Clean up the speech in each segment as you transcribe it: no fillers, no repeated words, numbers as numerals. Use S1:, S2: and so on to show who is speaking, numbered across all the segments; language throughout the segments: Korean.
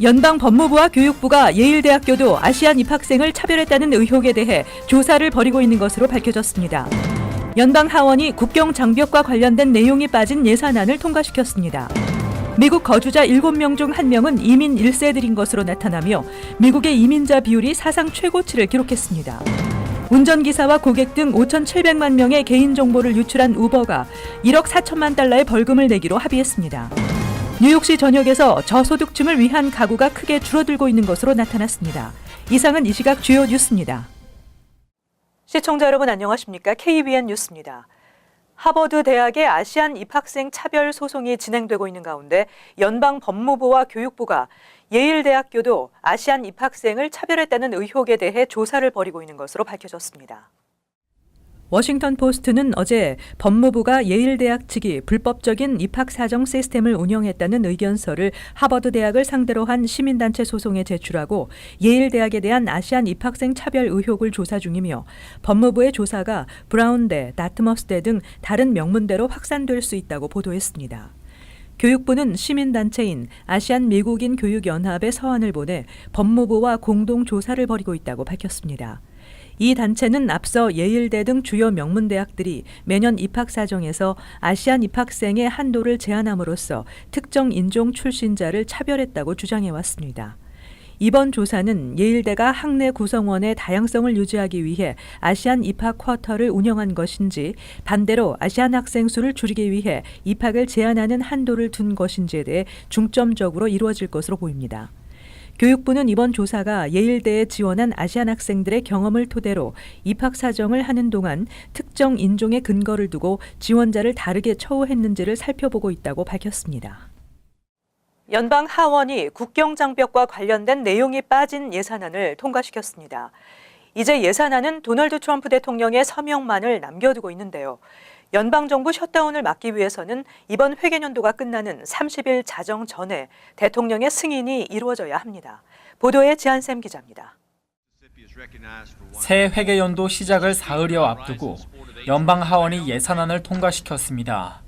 S1: 연방 법무부와 교육부가 예일대학교도 아시안 입학생을 차별했다는 의혹에 대해 조사를 벌이고 있는 것으로 밝혀졌습니다. 연방 하원이 국경 장벽과 관련된 내용이 빠진 예산안을 통과시켰습니다. 미국 거주자 7명 중 1명은 이민 1세들인 것으로 나타나며 미국의 이민자 비율이 사상 최고치를 기록했습니다. 운전기사와 고객 등 5,700만 명의 개인정보를 유출한 우버가 1억 4천만 달러의 벌금을 내기로 합의했습니다. 뉴욕시 전역에서 저소득층을 위한 가구가 크게 줄어들고 있는 것으로 나타났습니다. 이상은 이 시각 주요 뉴스입니다. 시청자 여러분 안녕하십니까? KBN 뉴스입니다. 하버드 대학의 아시안 입학생 차별 소송이 진행되고 있는 가운데 연방 법무부와 교육부가 예일대학교도 아시안 입학생을 차별했다는 의혹에 대해 조사를 벌이고 있는 것으로 밝혀졌습니다. 워싱턴 포스트는 어제 법무부가 예일대학 측이 불법적인 입학 사정 시스템을 운영했다는 의견서를 하버드 대학을 상대로 한 시민단체 소송에 제출하고 예일대학에 대한 아시안 입학생 차별 의혹을 조사 중이며 법무부의 조사가 브라운대, 다트머스대 등 다른 명문대로 확산될 수 있다고 보도했습니다. 교육부는 시민단체인 아시안 미국인 교육연합에 서한을 보내 법무부와 공동 조사를 벌이고 있다고 밝혔습니다. 이 단체는 앞서 예일대 등 주요 명문대학들이 매년 입학 사정에서 아시안 입학생의 한도를 제한함으로써 특정 인종 출신자를 차별했다고 주장해왔습니다. 이번 조사는 예일대가 학내 구성원의 다양성을 유지하기 위해 아시안 입학 쿼터를 운영한 것인지 반대로 아시안 학생 수를 줄이기 위해 입학을 제한하는 한도를 둔 것인지에 대해 중점적으로 이루어질 것으로 보입니다. 교육부는 이번 조사가 예일대에 지원한 아시안 학생들의 경험을 토대로 입학 사정을 하는 동안 특정 인종의 근거를 두고 지원자를 다르게 처우했는지를 살펴보고 있다고 밝혔습니다. 연방 하원이 국경 장벽과 관련된 내용이 빠진 예산안을 통과시켰습니다. 이제 예산안은 도널드 트럼프 대통령의 서명만을 남겨두고 있는데요. 연방정부 셧다운을 막기 위해서는 이번 회계년도가 끝나는 30일 자정 전에 대통령의 승인이 이루어져야 합니다. 보도에 지한샘 기자입니다.
S2: 새 회계연도 시작을 사흘여 앞두고 연방 하원이 예산안을 통과시켰습니다.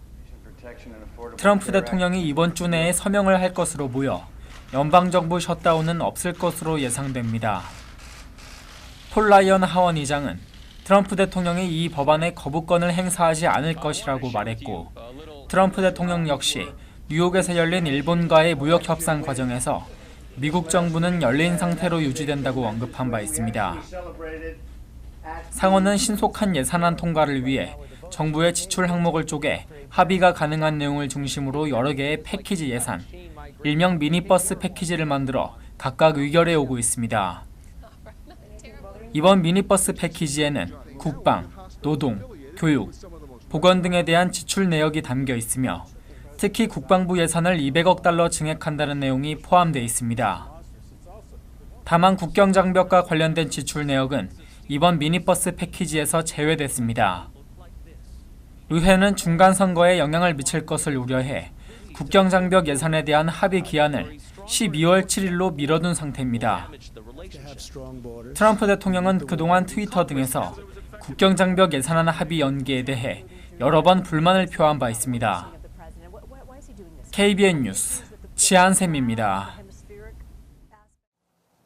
S2: 트럼프 대통령이 이번 주 내에 서명을 할 것으로 보여 연방정부 셧다운은 없을 것으로 예상됩니다. 폴 라이언 하원의장은 트럼프 대통령이 이 법안에 거부권을 행사하지 않을 것이라고 말했고 트럼프 대통령 역시 뉴욕에서 열린 일본과의 무역 협상 과정에서 미국 정부는 열린 상태로 유지된다고 언급한 바 있습니다. 상원은 신속한 예산안 통과를 위해 정부의 지출 항목을 쪼개 합의가 가능한 내용을 중심으로 여러 개의 패키지 예산, 일명 미니버스 패키지를 만들어 각각 의결해 오고 있습니다. 이번 미니버스 패키지에는 국방, 노동, 교육, 보건 등에 대한 지출 내역이 담겨 있으며 특히 국방부 예산을 200억 달러 증액한다는 내용이 포함되어 있습니다. 다만 국경 장벽과 관련된 지출 내역은 이번 미니버스 패키지에서 제외됐습니다. 의회는 중간 선거에 영향을 미칠 것을 우려해 국경 장벽 예산에 대한 합의 기한을 12월 7일로 미뤄둔 상태입니다. 트럼프 대통령은 그동안 트위터 등에서 국경 장벽 예산안 합의 연기에 대해 여러 번 불만을 표한 바 있습니다. KBN 뉴스 지한샘입니다.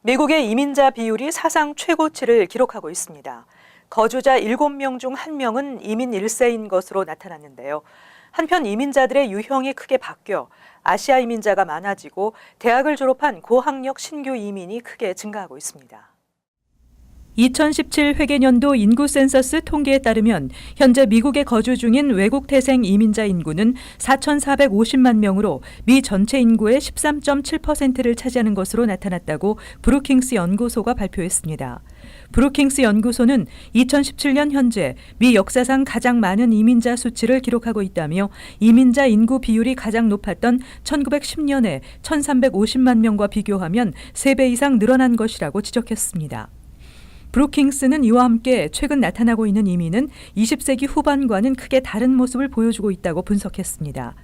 S1: 미국의 이민자 비율이 사상 최고치를 기록하고 있습니다. 거주자 7명 중 1명은 이민 1세인 것으로 나타났는데요. 한편 이민자들의 유형이 크게 바뀌어 아시아 이민자가 많아지고 대학을 졸업한 고학력 신규 이민이 크게 증가하고 있습니다. 2017 회계년도 인구 센서스 통계에 따르면 현재 미국에 거주 중인 외국 태생 이민자 인구는 4,450만 명으로 미 전체 인구의 13.7%를 차지하는 것으로 나타났다고 브루킹스 연구소가 발표했습니다. 브루킹스 연구소는 2017년 현재 미 역사상 가장 많은 이민자 수치를 기록하고 있다며 이민자 인구 비율이 가장 높았던 1910년에 1,350만 명과 비교하면 3배 이상 늘어난 것이라고 지적했습니다. 브루킹스는 이와 함께 최근 나타나고 있는 이민은 20세기 후반과는 크게 다른 모습을 보여주고 있다고 분석했습니다.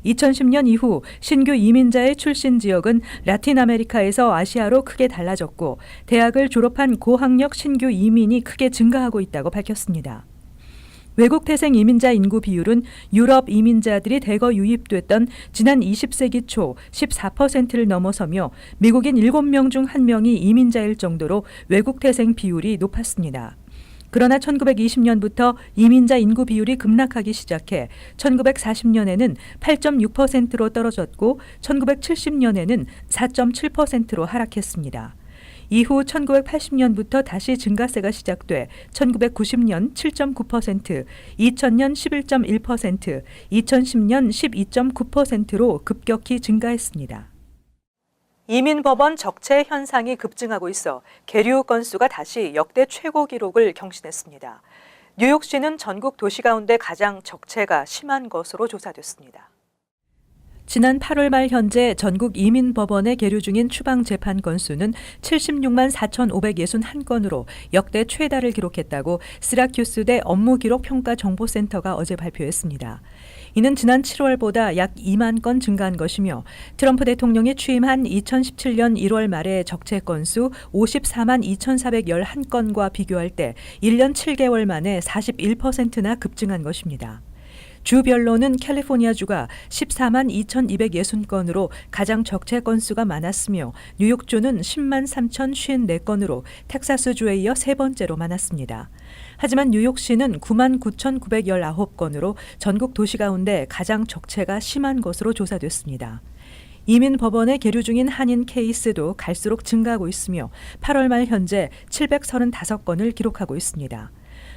S1: 2010년 이후 신규 이민자의 출신 지역은 라틴 아메리카에서 아시아로 크게 달라졌고 대학을 졸업한 고학력 신규 이민이 크게 증가하고 있다고 밝혔습니다. 외국 태생 이민자 인구 비율은 유럽 이민자들이 대거 유입됐던 지난 20세기 초 14%를 넘어서며 미국인 7명 중 1명이 이민자일 정도로 외국 태생 비율이 높았습니다. 그러나 1920년부터 이민자 인구 비율이 급락하기 시작해 1940년에는 8.6%로 떨어졌고 1970년에는 4.7%로 하락했습니다. 이후 1980년부터 다시 증가세가 시작돼 1990년 7.9%, 2000년 11.1%, 2010년 12.9%로 급격히 증가했습니다. 이민법원 적체 현상이 급증하고 있어 계류 건수가 다시 역대 최고 기록을 경신했습니다. 뉴욕시는 전국 도시 가운데 가장 적체가 심한 것으로 조사됐습니다. 지난 8월 말 현재 전국 이민법원에 계류 중인 추방 재판 건수는 76만 4,561건으로 역대 최다를 기록했다고 시라큐스대 업무기록평가정보센터가 어제 발표했습니다. 이는 지난 7월보다 약 2만 건 증가한 것이며 트럼프 대통령이 취임한 2017년 1월 말의 적체 건수 54만 2,411건과 비교할 때 1년 7개월 만에 41%나 급증한 것입니다. 주별로는 캘리포니아주가 14만 2,260건으로 가장 적체 건수가 많았으며 뉴욕주는 10만 3,054건으로 텍사스주에 이어 세 번째로 많았습니다. 하지만 뉴욕시는 9만 9,919건으로 전국 도시 가운데 가장 적체가 심한 것으로 조사됐습니다. 이민법원에 계류 중인 한인 케이스도 갈수록 증가하고 있으며 8월 말 현재 735건을 기록하고 있습니다.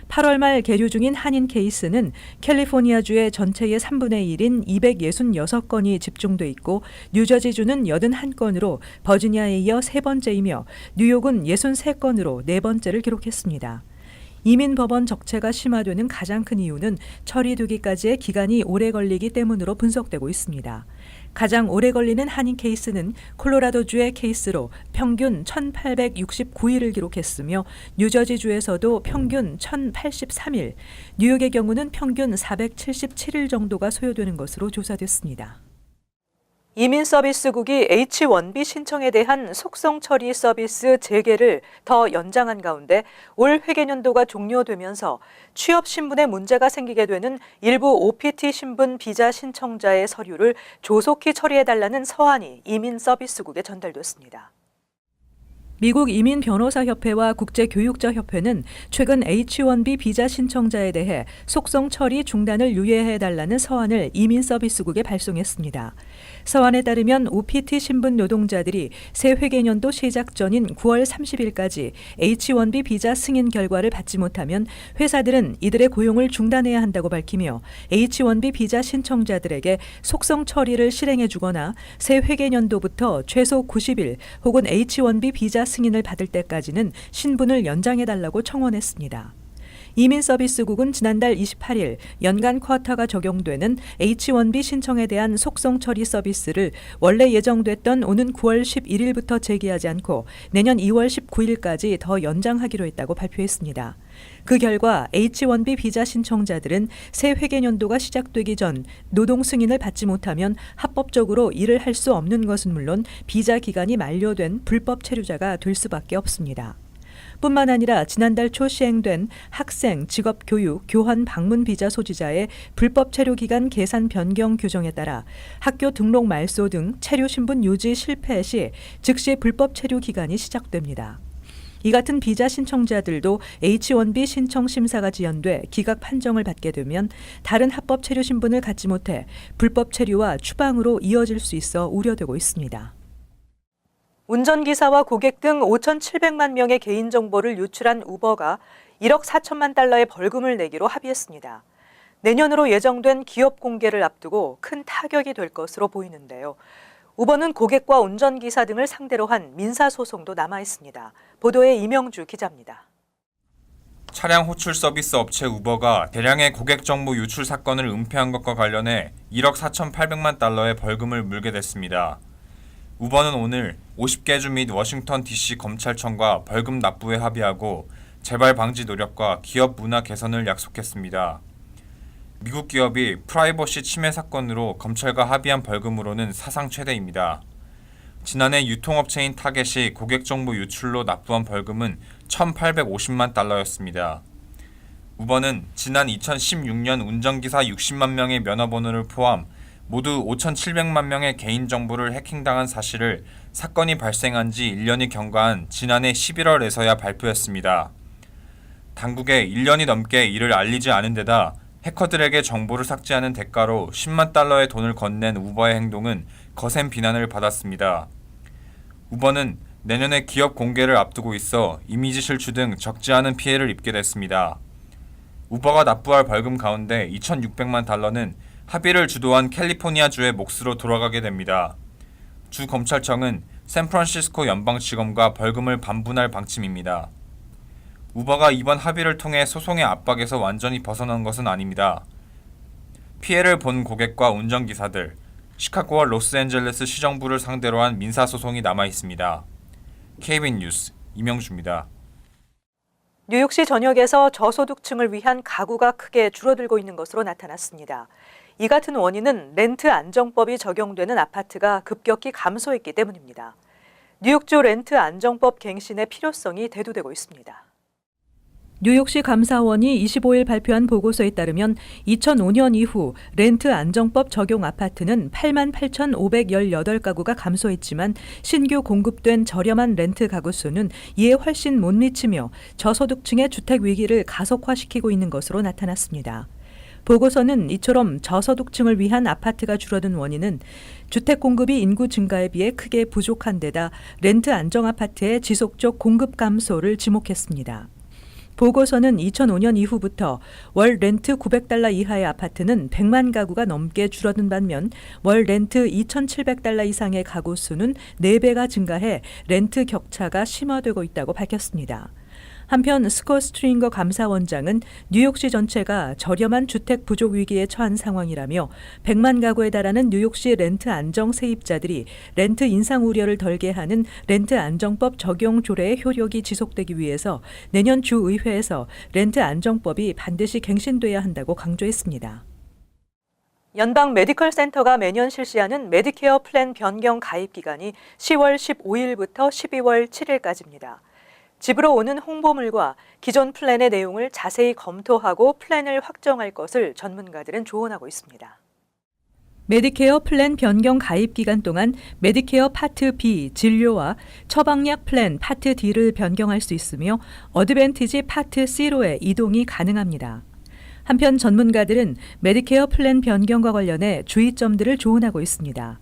S1: 8월 말 계류 중인 한인 케이스는 캘리포니아주의 전체의 3분의 1인 266건이 집중돼 있고 뉴저지주는 81건으로 버지니아에 이어 세 번째이며 뉴욕은 63건으로 네 번째를 기록했습니다. 이민법원 적체가 심화되는 가장 큰 이유는 처리되기까지의 기간이 오래 걸리기 때문으로 분석되고 있습니다. 가장 오래 걸리는 한인 케이스는 콜로라도주의 케이스로 평균 1,869일을 기록했으며 뉴저지주에서도 평균 1,083일, 뉴욕의 경우는 평균 477일 정도가 소요되는 것으로 조사됐습니다. 이민서비스국이 H-1B 신청에 대한 속성 처리 서비스 재개를 더 연장한 가운데 올 회계년도가 종료되면서 취업 신분에 문제가 생기게 되는 일부 OPT 신분 비자 신청자의 서류를 조속히 처리해달라는 서한이 이민서비스국에 전달됐습니다. 미국 이민변호사협회와 국제교육자협회는 최근 H-1B 비자 신청자에 대해 속성 처리 중단을 유예해달라는 서한을 이민서비스국에 발송했습니다. 서한에 따르면 OPT 신분 노동자들이 새 회계년도 시작 전인 9월 30일까지 H-1B 비자 승인 결과를 받지 못하면 회사들은 이들의 고용을 중단해야 한다고 밝히며 H-1B 비자 신청자들에게 속성 처리를 실행해 주거나 새 회계년도부터 최소 90일 혹은 H-1B 비자 승인을 받을 때까지는 신분을 연장해달라고 청원했습니다. 이민서비스국은 지난달 28일 연간 쿼터가 적용되는 H-1B 신청에 대한 속성 처리 서비스를 원래 예정됐던 오는 9월 11일부터 재개하지 않고 내년 2월 19일까지 더 연장하기로 했다고 발표했습니다. 그 결과 H-1B 비자 신청자들은 새 회계년도가 시작되기 전 노동 승인을 받지 못하면 합법적으로 일을 할 수 없는 것은 물론 비자 기간이 만료된 불법 체류자가 될 수밖에 없습니다. 뿐만 아니라 지난달 초 시행된 학생, 직업교육, 교환 방문 비자 소지자의 불법 체류 기간 계산 변경 규정에 따라 학교 등록 말소 등 체류 신분 유지 실패 시 즉시 불법 체류 기간이 시작됩니다. 이 같은 비자 신청자들도 H-1B 신청 심사가 지연돼 기각 판정을 받게 되면 다른 합법 체류 신분을 갖지 못해 불법 체류와 추방으로 이어질 수 있어 우려되고 있습니다. 운전기사와 고객 등 5,700만 명의 개인정보를 유출한 우버가 1억 4천만 달러의 벌금을 내기로 합의했습니다. 내년으로 예정된 기업 공개를 앞두고 큰 타격이 될 것으로 보이는데요. 우버는 고객과 운전기사 등을 상대로 한 민사소송도 남아있습니다. 보도에 이명주 기자입니다.
S3: 차량 호출 서비스 업체 우버가 대량의 고객 정보 유출 사건을 은폐한 것과 관련해 1억 4,800만 달러의 벌금을 물게 됐습니다. 우버는 오늘 50개 주 및 워싱턴 DC 검찰청과 벌금 납부에 합의하고 재발 방지 노력과 기업 문화 개선을 약속했습니다. 미국 기업이 프라이버시 침해 사건으로 검찰과 합의한 벌금으로는 사상 최대입니다. 지난해 유통업체인 타겟이 고객 정보 유출로 납부한 벌금은 1,850만 달러였습니다. 우버는 지난 2016년 운전기사 60만 명의 면허번호를 포함 모두 5,700만 명의 개인정보를 해킹당한 사실을 사건이 발생한 지 1년이 경과한 지난해 11월에서야 발표했습니다. 당국에 1년이 넘게 이를 알리지 않은 데다 해커들에게 정보를 삭제하는 대가로 10만 달러의 돈을 건넨 우버의 행동은 거센 비난을 받았습니다. 우버는 내년에 기업 공개를 앞두고 있어 이미지 실추 등 적지 않은 피해를 입게 됐습니다. 우버가 납부할 벌금 가운데 2,600만 달러는 합의를 주도한 캘리포니아주의 몫으로 돌아가게 됩니다. 주 검찰청은 샌프란시스코 연방지검과 벌금을 반분할 방침입니다. 우버가 이번 합의를 통해 소송의 압박에서 완전히 벗어난 것은 아닙니다. 피해를 본 고객과 운전기사들, 시카고와 로스앤젤레스 시정부를 상대로 한 민사소송이 남아 있습니다. KBN 뉴스 이명주입니다.
S1: 뉴욕시 전역에서 저소득층을 위한 가구가 크게 줄어들고 있는 것으로 나타났습니다. 이 같은 원인은 렌트 안정법이 적용되는 아파트가 급격히 감소했기 때문입니다. 뉴욕주 렌트 안정법 갱신의 필요성이 대두되고 있습니다. 뉴욕시 감사원이 25일 발표한 보고서에 따르면 2005년 이후 렌트 안정법 적용 아파트는 88,518가구가 감소했지만 신규 공급된 저렴한 렌트 가구 수는 이에 훨씬 못 미치며 저소득층의 주택 위기를 가속화시키고 있는 것으로 나타났습니다. 보고서는 이처럼 저소득층을 위한 아파트가 줄어든 원인은 주택 공급이 인구 증가에 비해 크게 부족한 데다 렌트 안정 아파트의 지속적 공급 감소를 지목했습니다. 보고서는 2005년 이후부터 월 렌트 $900 이하의 아파트는 100만 가구가 넘게 줄어든 반면 월 렌트 $2,700 이상의 가구 수는 4배가 증가해 렌트 격차가 심화되고 있다고 밝혔습니다. 한편 스콧 스트링거 감사원장은 뉴욕시 전체가 저렴한 주택 부족 위기에 처한 상황이라며 100만 가구에 달하는 뉴욕시 렌트 안정 세입자들이 렌트 인상 우려를 덜게 하는 렌트 안정법 적용 조례의 효력이 지속되기 위해서 내년 주의회에서 렌트 안정법이 반드시 갱신돼야 한다고 강조했습니다. 연방 메디컬 센터가 매년 실시하는 메디케어 플랜 변경 가입 기간이 10월 15일부터 12월 7일까지입니다. 집으로 오는 홍보물과 기존 플랜의 내용을 자세히 검토하고 플랜을 확정할 것을 전문가들은 조언하고 있습니다. 메디케어 플랜 변경 가입 기간 동안 메디케어 파트 B 진료와 처방약 플랜 파트 D를 변경할 수 있으며 어드밴티지 파트 C로의 이동이 가능합니다. 한편 전문가들은 메디케어 플랜 변경과 관련해 주의점들을 조언하고 있습니다.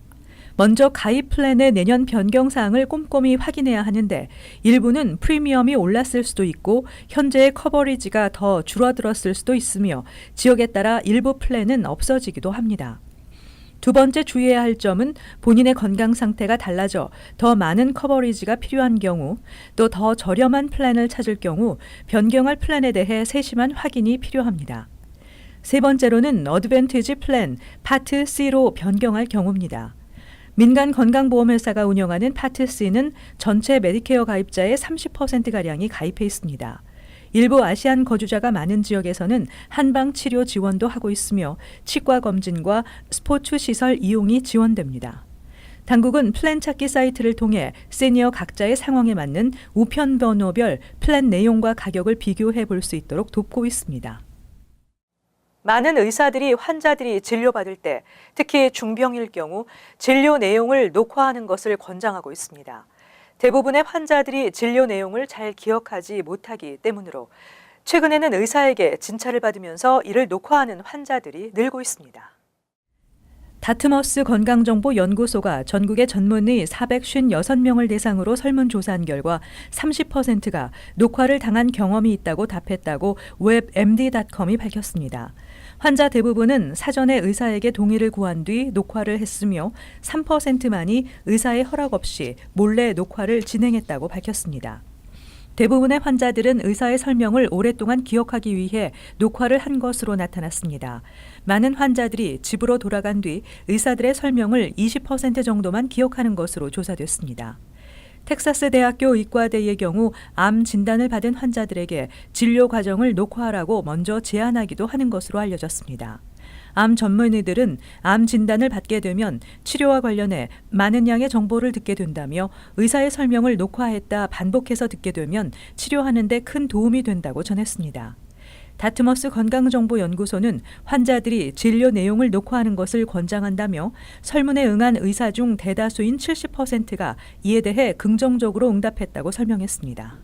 S1: 먼저 가입 플랜의 내년 변경 사항을 꼼꼼히 확인해야 하는데 일부는 프리미엄이 올랐을 수도 있고 현재의 커버리지가 더 줄어들었을 수도 있으며 지역에 따라 일부 플랜은 없어지기도 합니다. 두 번째 주의해야 할 점은 본인의 건강 상태가 달라져 더 많은 커버리지가 필요한 경우 또 더 저렴한 플랜을 찾을 경우 변경할 플랜에 대해 세심한 확인이 필요합니다. 세 번째로는 어드밴티지 플랜 파트 C로 변경할 경우입니다. 민간 건강보험회사가 운영하는 파트 C는 전체 메디케어 가입자의 30%가량이 가입해 있습니다. 일부 아시안 거주자가 많은 지역에서는 한방 치료 지원도 하고 있으며 치과 검진과 스포츠 시설 이용이 지원됩니다. 당국은 플랜 찾기 사이트를 통해 시니어 각자의 상황에 맞는 우편 번호별 플랜 내용과 가격을 비교해 볼 수 있도록 돕고 있습니다. 많은 의사들이 환자들이 진료받을 때 특히 중병일 경우 진료 내용을 녹화하는 것을 권장하고 있습니다. 대부분의 환자들이 진료 내용을 잘 기억하지 못하기 때문으로 최근에는 의사에게 진찰을 받으면서 이를 녹화하는 환자들이 늘고 있습니다. 다트머스 건강정보연구소가 전국의 전문의 456명을 대상으로 설문조사한 결과 30%가 녹화를 당한 경험이 있다고 답했다고 웹md.com이 밝혔습니다. 환자 대부분은 사전에 의사에게 동의를 구한 뒤 녹화를 했으며 3%만이 의사의 허락 없이 몰래 녹화를 진행했다고 밝혔습니다. 대부분의 환자들은 의사의 설명을 오랫동안 기억하기 위해 녹화를 한 것으로 나타났습니다. 많은 환자들이 집으로 돌아간 뒤 의사들의 설명을 20% 정도만 기억하는 것으로 조사됐습니다. 텍사스 대학교 의과대의 경우 암 진단을 받은 환자들에게 진료 과정을 녹화하라고 먼저 제안하기도 하는 것으로 알려졌습니다. 암 전문의들은 암 진단을 받게 되면 치료와 관련해 많은 양의 정보를 듣게 된다며 의사의 설명을 녹화했다 반복해서 듣게 되면 치료하는 데 큰 도움이 된다고 전했습니다. 다트머스 건강정보연구소는 환자들이 진료 내용을 녹화하는 것을 권장한다며 설문에 응한 의사 중 대다수인 70%가 이에 대해 긍정적으로 응답했다고 설명했습니다.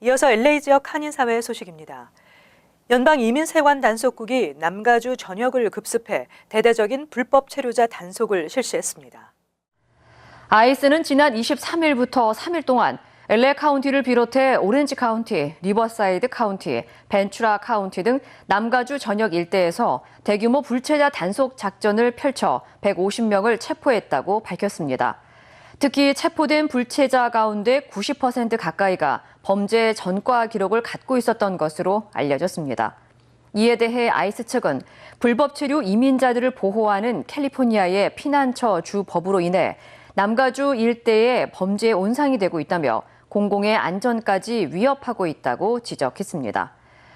S1: 이어서 LA 지역 한인사회 소식입니다. 연방이민세관 단속국이 남가주 전역을 급습해 대대적인 불법 체류자 단속을 실시했습니다.
S4: 아이스는 지난 23일부터 3일 동안 LA 카운티를 비롯해 오렌지 카운티, 리버사이드 카운티, 벤츄라 카운티 등 남가주 전역 일대에서 대규모 불체자 단속 작전을 펼쳐 150명을 체포했다고 밝혔습니다. 특히 체포된 불체자 가운데 90% 가까이가 범죄 전과 기록을 갖고 있었던 것으로 알려졌습니다. 이에 대해 아이스 측은 불법 체류 이민자들을 보호하는 캘리포니아의 피난처 주 법으로 인해 남가주 일대에 범죄의 온상이 되고 있다며 공공의 안전까지 위협하고 있다고 지적했습니다.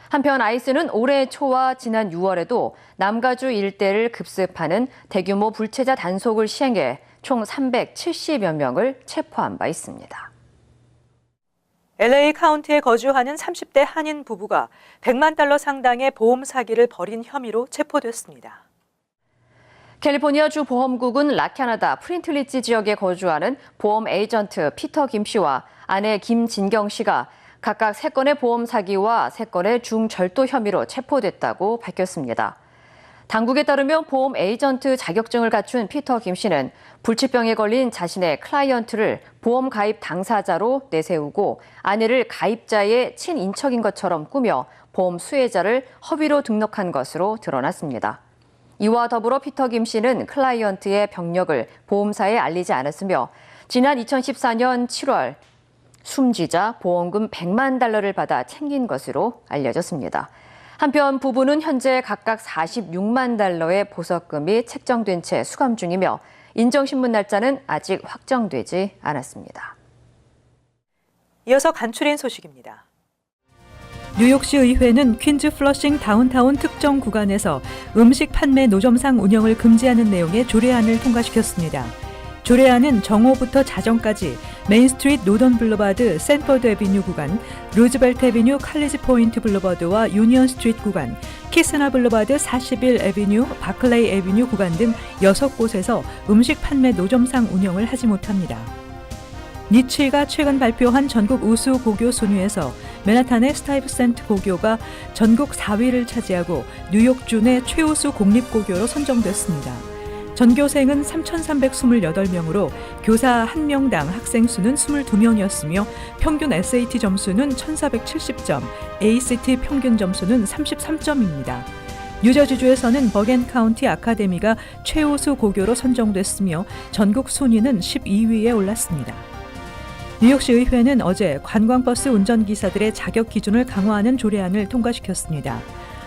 S4: 한편 아이스는 올해 초와 지난 6월에도 남가주 일대를 급습하는 대규모 불체자 단속을 시행해 총 370여 명을 체포한 바 있습니다.
S1: LA 카운티에 거주하는 30대 한인 부부가 100만 달러 상당의 보험 사기를 벌인 혐의로 체포됐습니다.
S4: 캘리포니아 주 보험국은 라캐나다 프린틀리지 지역에 거주하는 보험 에이전트 피터 김 씨와 아내 김진경 씨가 각각 3건의 보험 사기와 3건의 중절도 혐의로 체포됐다고 밝혔습니다. 당국에 따르면 보험 에이전트 자격증을 갖춘 피터 김 씨는 불치병에 걸린 자신의 클라이언트를 보험 가입 당사자로 내세우고 아내를 가입자의 친인척인 것처럼 꾸며 보험 수혜자를 허위로 등록한 것으로 드러났습니다. 이와 더불어 피터 김 씨는 클라이언트의 병력을 보험사에 알리지 않았으며 지난 2014년 7월 숨지자 보험금 100만 달러를 받아 챙긴 것으로 알려졌습니다. 한편 부부는 현재 각각 46만 달러의 보석금이 책정된 채 수감 중이며 인정신문 날짜는 아직 확정되지 않았습니다.
S1: 이어서 간추린 소식입니다. 뉴욕시 의회는 퀸즈 플러싱 다운타운 특정 구간에서 음식 판매 노점상 운영을 금지하는 내용의 조례안을 통과시켰습니다. 조례안은 정오부터 자정까지 메인스트리트 노던 블루바드 샌퍼드 애비뉴 구간, 루즈벨트 애비뉴 칼리지 포인트 블루바드와 유니언 스트리트 구간, 키스나 블루바드 41 애비뉴, 바클레이 애비뉴 구간 등 6곳에서 음식 판매 노점상 운영을 하지 못합니다. 니치가 최근 발표한 전국 우수 고교 순위에서 맨하탄의 스타이브센트 고교가 전국 4위를 차지하고 뉴욕주 내 최우수 공립고교로 선정됐습니다. 전교생은 3,328명으로 교사 1명당 학생 수는 22명이었으며 평균 SAT 점수는 1,470점, ACT 평균 점수는 33점입니다. 뉴저지주에서는 버겐 카운티 아카데미가 최우수 고교로 선정됐으며 전국 순위는 12위에 올랐습니다. 뉴욕시 의회는 어제 관광버스 운전기사들의 자격 기준을 강화하는 조례안을 통과시켰습니다.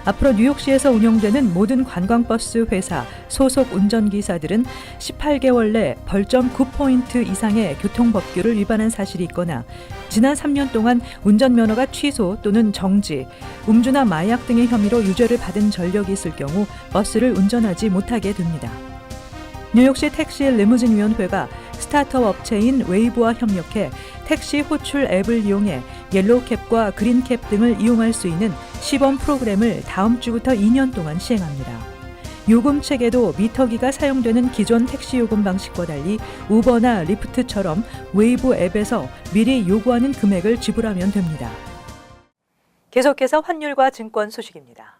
S1: 앞으로 뉴욕시에서 운영되는 모든 관광버스 회사 소속 운전기사들은 18개월 내 벌점 9포인트 이상의 교통법규를 위반한 사실이 있거나 지난 3년 동안 운전면허가 취소 또는 정지, 음주나 마약 등의 혐의로 유죄를 받은 전력이 있을 경우 버스를 운전하지 못하게 됩니다. 뉴욕시 택시 리무진 위원회가 스타트업 업체인 웨이브와 협력해 택시 호출 앱을 이용해 옐로우캡과 그린캡 등을 이용할 수 있는 시범 프로그램을 다음 주부터 2년 동안 시행합니다. 요금 체계도 미터기가 사용되는 기존 택시 요금 방식과 달리 우버나 리프트처럼 웨이브 앱에서 미리 요구하는 금액을 지불하면 됩니다. 계속해서 환율과 증권 소식입니다.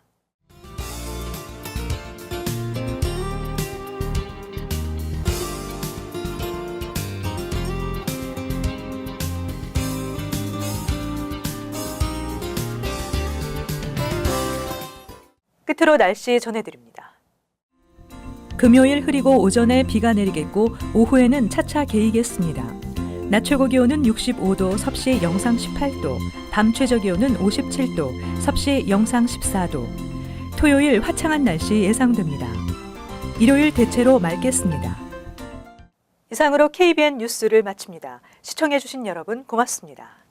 S1: 끝으로 날씨 전해드립니다. 금요일 흐리고 오전에 비가 내리겠고 오후에는 차차 개이겠습니다. 낮 최고 기온은 65도, 섭씨 영상 18도, 밤 최저 기온은 57도, 섭씨 영상 14도. 토요일 화창한 날씨 예상됩니다. 일요일 대체로 맑겠습니다. 이상으로 KBN 뉴스를 마칩니다. 시청해주신 여러분 고맙습니다.